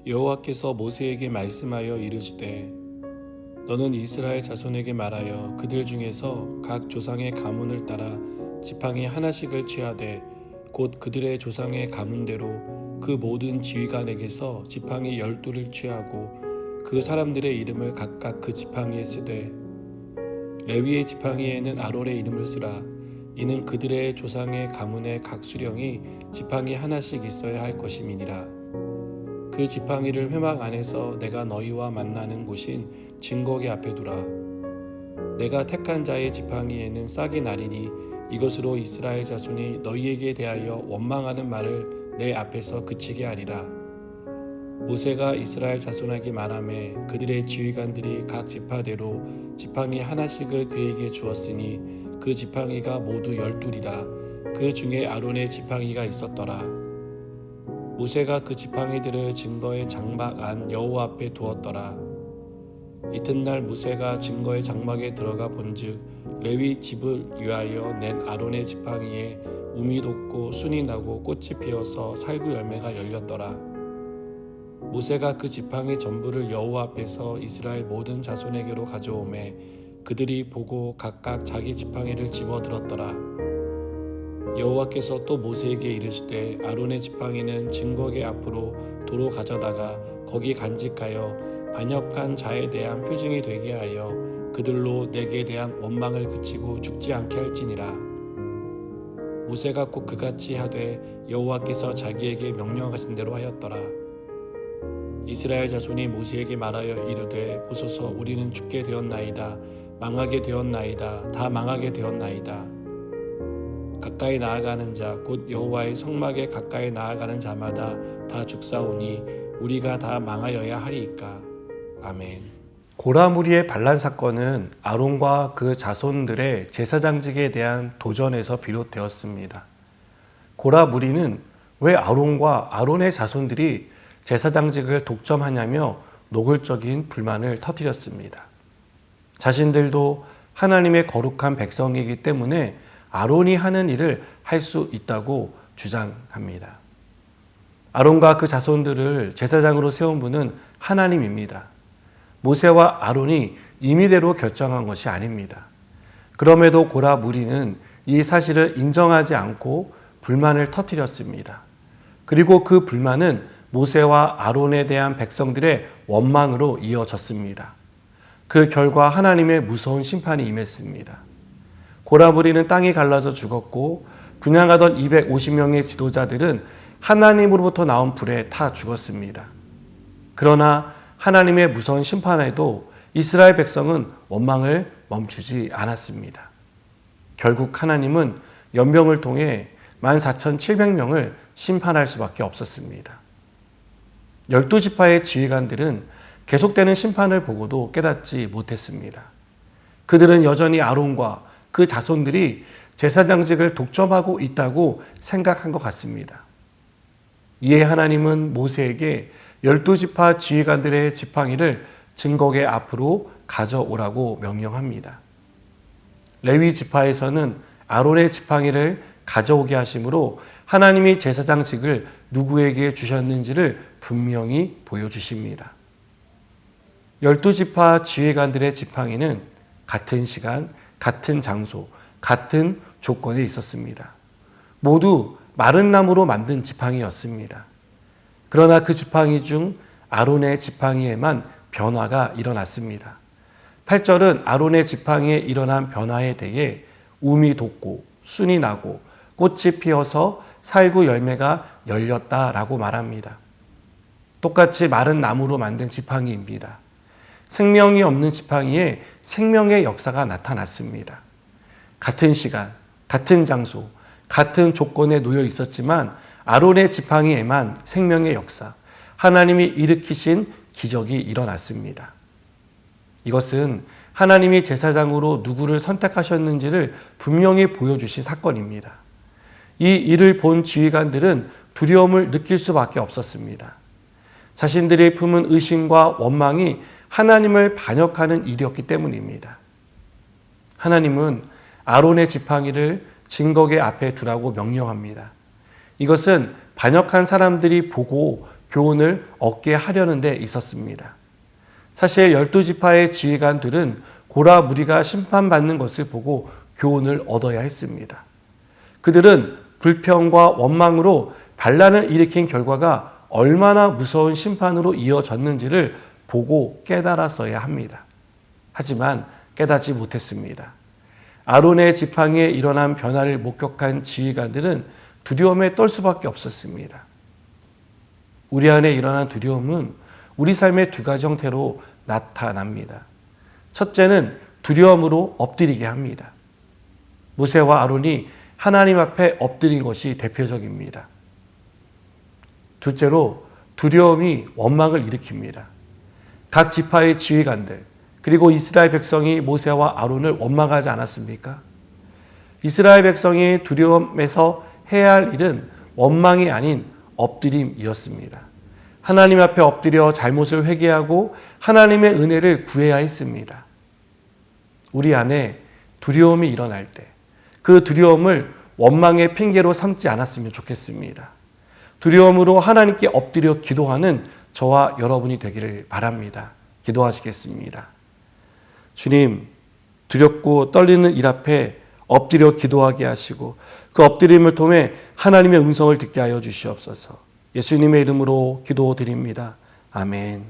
여호와께서 모세에게 말씀하여 이르시되 너는 이스라엘 자손에게 말하여 그들 중에서 각 조상의 가문을 따라 지팡이 하나씩을 취하되 곧 그들의 조상의 가문대로 그 모든 지휘관에게서 지팡이 12를 취하고 그 사람들의 이름을 각각 그 지팡이에 쓰되 레위의 지팡이에는 아론의 이름을 쓰라. 이는 그들의 조상의 가문의 각 수령이 지팡이 하나씩 있어야 할 것임이니라. 그 지팡이를 회막 안에서 내가 너희와 만나는 곳인 증거계 앞에 두라. 내가 택한 자의 지팡이에는 싹이 나리니 이것으로 이스라엘 자손이 너희에게 대하여 원망하는 말을 내 앞에서 그치게 하리라. 모세가 이스라엘 자손에게 말하매 그들의 지휘관들이 각 지파대로 지팡이 하나씩을 그에게 주었으니 그 지팡이가 모두 12이라. 그 중에 아론의 지팡이가 있었더라. 모세가 그 지팡이들을 증거의 장막 안 여호와 앞에 두었더라. 이튿날 모세가 증거의 장막에 들어가 본즉 레위 집을 위하여 낸 아론의 지팡이에 움이 돋고 순이 나고 꽃이 피어서 살구 열매가 열렸더라. 모세가 그 지팡이 전부를 여호와 앞에서 이스라엘 모든 자손에게로 가져오매 그들이 보고 각각 자기 지팡이를 집어들었더라. 여호와께서 또 모세에게 이르시되 아론의 지팡이는 증거계 앞으로 도로 가져다가 거기 간직하여 반역한 자에 대한 표징이 되게 하여 그들로 내게 대한 원망을 그치고 죽지 않게 할지니라. 모세가 꼭 그같이 하되 여호와께서 자기에게 명령하신 대로 하였더라. 이스라엘 자손이 모세에게 말하여 이르되 보소서 우리는 죽게 되었나이다. 망하게 되었나이다. 다 망하게 되었나이다. 가까이 나아가는 자 곧 여호와의 성막에 가까이 나아가는 자마다 다 죽사오니 우리가 다 망하여야 하리이까. 아멘. 고라 무리의 반란 사건은 아론과 그 자손들의 제사장직에 대한 도전에서 비롯되었습니다. 고라 무리는 왜 아론과 아론의 자손들이 제사장직을 독점하냐며 노골적인 불만을 터뜨렸습니다. 자신들도 하나님의 거룩한 백성이기 때문에 아론이 하는 일을 할 수 있다고 주장합니다. 아론과 그 자손들을 제사장으로 세운 분은 하나님입니다. 모세와 아론이 임의대로 결정한 것이 아닙니다. 그럼에도 고라 무리는 이 사실을 인정하지 않고 불만을 터뜨렸습니다. 그리고 그 불만은 모세와 아론에 대한 백성들의 원망으로 이어졌습니다. 그 결과 하나님의 무서운 심판이 임했습니다. 고라 무리는 땅이 갈라져 죽었고 분향하던 250명의 지도자들은 하나님으로부터 나온 불에 타 죽었습니다. 그러나 하나님의 무서운 심판에도 이스라엘 백성은 원망을 멈추지 않았습니다. 결국 하나님은 연병을 통해 14,700명을 심판할 수밖에 없었습니다. 12지파의 지휘관들은 계속되는 심판을 보고도 깨닫지 못했습니다. 그들은 여전히 아론과 그 자손들이 제사장직을 독점하고 있다고 생각한 것 같습니다. 이에 하나님은 모세에게 12지파 지휘관들의 지팡이를 증거계 앞으로 가져오라고 명령합니다. 레위 지파에서는 아론의 지팡이를 가져오게 하심으로 하나님이 제사장직을 누구에게 주셨는지를 분명히 보여주십니다. 12지파 지휘관들의 지팡이는 같은 시간, 같은 장소, 같은 조건에 있었습니다. 모두 마른 나무로 만든 지팡이였습니다. 그러나 그 지팡이 중 아론의 지팡이에만 변화가 일어났습니다. 8절은 아론의 지팡이에 일어난 변화에 대해 움이 돋고 순이 나고 꽃이 피어서 살구 열매가 열렸다라고 말합니다. 똑같이 마른 나무로 만든 지팡이입니다. 생명이 없는 지팡이에 생명의 역사가 나타났습니다. 같은 시간, 같은 장소, 같은 조건에 놓여 있었지만 아론의 지팡이에만 생명의 역사, 하나님이 일으키신 기적이 일어났습니다. 이것은 하나님이 제사장으로 누구를 선택하셨는지를 분명히 보여주신 사건입니다. 이 일을 본 지휘관들은 두려움을 느낄 수밖에 없었습니다. 자신들이 품은 의심과 원망이 하나님을 반역하는 일이었기 때문입니다. 하나님은 아론의 지팡이를 증거계 앞에 두라고 명령합니다. 이것은 반역한 사람들이 보고 교훈을 얻게 하려는 데 있었습니다. 사실 12지파의 지휘관들은 고라 무리가 심판받는 것을 보고 교훈을 얻어야 했습니다. 그들은 불평과 원망으로 반란을 일으킨 결과가 얼마나 무서운 심판으로 이어졌는지를 보고 깨달았어야 합니다. 하지만 깨닫지 못했습니다. 아론의 지팡이에 일어난 변화를 목격한 지휘관들은 두려움에 떨 수밖에 없었습니다. 우리 안에 일어난 두려움은 우리 삶의 두 가지 형태로 나타납니다. 첫째는 두려움으로 엎드리게 합니다. 모세와 아론이 하나님 앞에 엎드린 것이 대표적입니다. 둘째로 두려움이 원망을 일으킵니다. 각 지파의 지휘관들 그리고 이스라엘 백성이 모세와 아론을 원망하지 않았습니까? 이스라엘 백성이 두려움에서 해야 할 일은 원망이 아닌 엎드림이었습니다. 하나님 앞에 엎드려 잘못을 회개하고 하나님의 은혜를 구해야 했습니다. 우리 안에 두려움이 일어날 때 그 두려움을 원망의 핑계로 삼지 않았으면 좋겠습니다. 두려움으로 하나님께 엎드려 기도하는 저와 여러분이 되기를 바랍니다. 기도하시겠습니다. 주님, 두렵고 떨리는 일 앞에 엎드려 기도하게 하시고 그 엎드림을 통해 하나님의 음성을 듣게 하여 주시옵소서. 예수님의 이름으로 기도드립니다. 아멘.